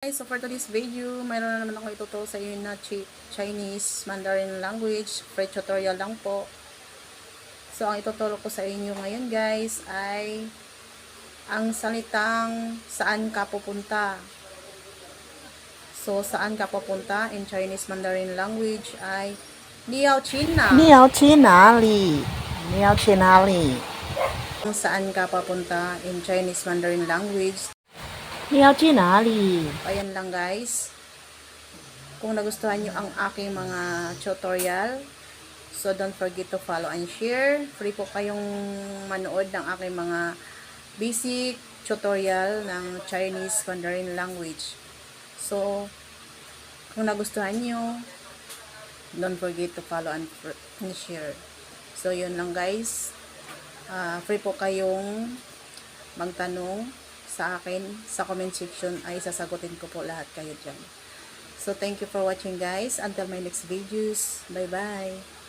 Guys, so for today's video, mayroon na naman ako ituturo sa inyo na Chinese Mandarin language, free tutorial lang po. So ang ituturo ko sa inyo ngayon guys ay ang salitang saan ka pupunta. So saan ka pupunta in Chinese Mandarin language ay Niao China. 你要去哪里？你要去哪里？ Ang saan ka papunta in Chinese Mandarin language. 你要去哪里？ Ayan lang guys. Kung nagustuhan nyo ang aking mga tutorial, so don't forget to follow and share. Free po kayong manood ng aking mga basic tutorial ng Chinese Mandarin language. So, kung nagustuhan nyo, don't forget to follow and share. So, yun lang guys. Free po kayong magtanong sa akin sa comment section, ay sasagutin ko po lahat kayo dyan. So, thank you for watching guys. Until my next videos. Bye-bye.